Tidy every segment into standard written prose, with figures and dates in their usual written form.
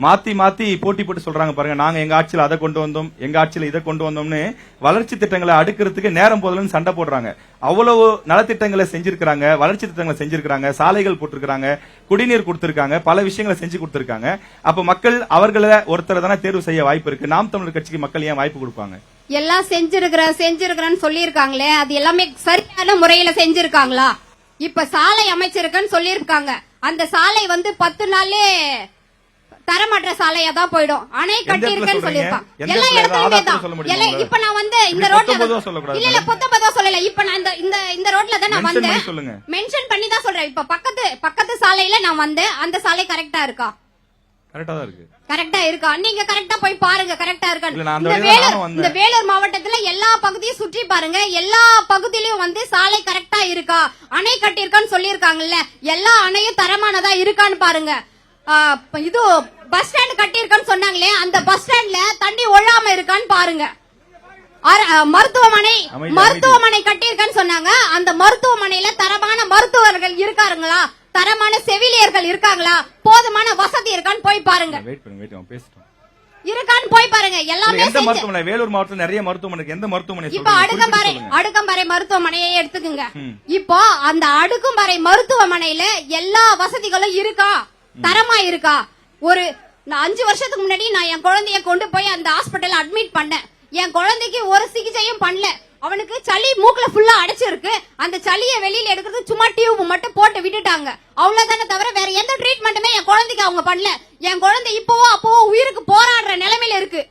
மாத்தி மாத்தி போட்டி போட்டு சொல்றாங்க பாருங்க. நாங்க எங்க ஆட்சியில அதை கொண்டு வந்தோம், எங்க ஆட்சியில இதை கொண்டு வந்தோம்னு வளர்ச்சி திட்டங்களை அடுக்கிறதுக்கு நேரம் போதலன்னு சண்டை போடுறாங்க. அவ்வளவு நலத்திட்டங்களை செஞ்சிருக்காங்க, வளர்ச்சி திட்டங்களை செஞ்சிருக்காங்க, சாலைகள் போட்டிருக்காங்க, குடிநீர் கொடுத்திருக்காங்க, பல விஷயங்களை செஞ்சு கொடுத்திருக்காங்க. அப்ப மக்கள் அவர்களை ஒருத்தரை தானே தேர்வு செய்ய வாய்ப்பு இருக்கு. நாம் தமிழர் கட்சிக்கு மக்கள் ஏன் வாய்ப்பு கொடுப்பாங்க? எல்லாம் செஞ்சிருக்கிறேன்னு சொல்லியிருக்காங்களே, அது எல்லாமே சரியான முறையில செஞ்சிருக்காங்களா? இப்ப சாலை அமைச்சிருக்கன்னு சொல்லியிருக்காங்க. அந்த சாலை 10 நாள்லே தரமற்ற சாலையா தான் போயிடும். அணை கட்டியிருக்கேன்னு சொல்லியிருக்காங்க. எல்லா இடத்துலயுமே தான். இப்ப நான் இந்த ரோட்ல இல்ல பொத்தப்பதா சொல்லல. இப்ப நான் இந்த ரோட்ல தான் நான் வந்தேன். மென்ஷன் பண்ணி தான் சொல்றேன். இப்ப பக்கத்து சாலையில நான் வந்தேன். அந்த சாலை கரெக்டா இருக்கா? கரெக்டா தான் இருக்கு. கரெக்டா இருக்கா? நீங்க கரெக்டா போய் பாருங்க. கரெக்டா இருக்கா? இந்த வேலூர் மாவட்டத்துல எல்லா பகுதியும் சுற்றி பாருங்க. எல்லா பகுதியிலயும் சாலை கரெக்டா இருக்கா? அணை கட்டியிருக்கான்னு சொல்லியிருக்காங்கல்ல, எல்லா அணையும் தரமானதா இருக்கான்னு பாருங்க. இது பஸ் ஸ்டாண்ட் கட்டியிருக்கான்னு சொன்னாங்களே, அந்த பஸ் ஸ்டாண்ட்ல தண்ணி ஒழாம இருக்கான்னு பாருங்க. மருத்துவமனை கட்டியிருக்கான்னு சொன்னாங்க. அந்த மருத்துவமனையில தரமான மருத்துவர்கள் இருக்காருங்களா? தரமான செவிலியர்கள் இருக்காங்களா? போதுமான வசதி இருக்கான்னு போய் பாருங்க. இருக்கான்னு போய் பாருங்க. எல்லாமே வேலூர் மாவட்டத்தில் நிறைய மருத்துவமனை. எந்த மருத்துவமனை? இப்ப அடுக்கம்பறை மருத்துவமனையை எடுத்துக்குங்க. இப்போ அந்த அடுக்கும்பறை மருத்துவமனையில எல்லா வசதிகளும் இருக்கா? தரமா இருக்கா? ஒரு 5 வருஷத்துக்கு முன்னாடி நான் என் குழந்தைய கொண்டு போய் அந்த ஹாஸ்பிட்டல் அட்மிட் பண்ணேன். என் குழந்தைக்கு ஒரு சிகிச்சையும் பண்ணல. அவனுக்கு சளி மூக்குல ஃபுல்லா அடைச்சிருக்கு. அந்த சளியை வெளியில எடுக்கிறது சும்மா டியூப் மட்டும் போட்டு விட்டுட்டாங்க. அவ்வளவுதானே தவிர வேற எந்த ட்ரீட்மெண்ட்டுமே என் குழந்தைக்கு அவங்க பண்ணல. என் குழந்தை அப்போ உயிருக்கு போராடுற நிலைமையில இருக்கு.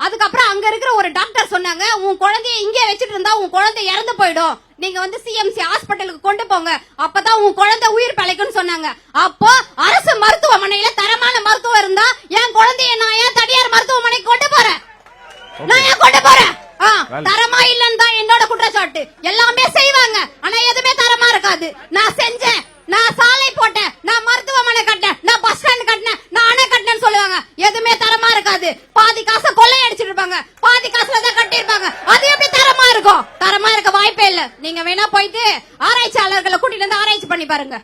அதுக்கப்புறம் அங்க இருக்கிற ஒரு டாக்டர் சொன்னாங்க, உன் குழந்தைய இங்கே வச்சிட்டு இருந்தா உன் குழந்தை இறந்து போயிடும், நீங்க சிஎம்சி ஹாஸ்பிட்டலுக்கு கொண்டு போங்க, அப்பதான் உன் குழந்தை உயிர் பிழைக்கும்னு சொன்னாங்க. அப்போ அரசு மருத்துவமனையில தரமான மருத்துவம் இருந்தா என் குழந்தைய நான் ஏன் தனியார் மருத்துவமனைக்கு கொண்டு போறேன்? நான் ஏன் கொண்டு போறேன்? தரமா இல்லன்னு தான் என்னோட குற்றச்சாட்டு. எல்லாமே செய்வாங்க, ஆனா எதுவுமே தரமா இருக்காது. நான் செஞ்சேன், நான் சாலை போட்டேன், நான் மருத்துவமனை கட்டினேன், நான் பஸ் ஸ்டாண்ட் கட்டினேன், நான் அணை கட்டினேன்னு சொல்லுவாங்க. எதுவுமே தரமா இருக்காது. பாதி காசை கொள்ளை அடிச்சிட்டு இருப்பாங்க, பாதி காசுல தான் கட்டிருப்பாங்க. அது எப்படி தரமா இருக்கும்? தரமா இருக்க வாய்ப்பே இல்ல. நீங்க வேணா போயிட்டு ஆராய்ச்சியாளர்களை கூட்டிட்டு வந்து ஆராய்ச்சி பண்ணி பாருங்க.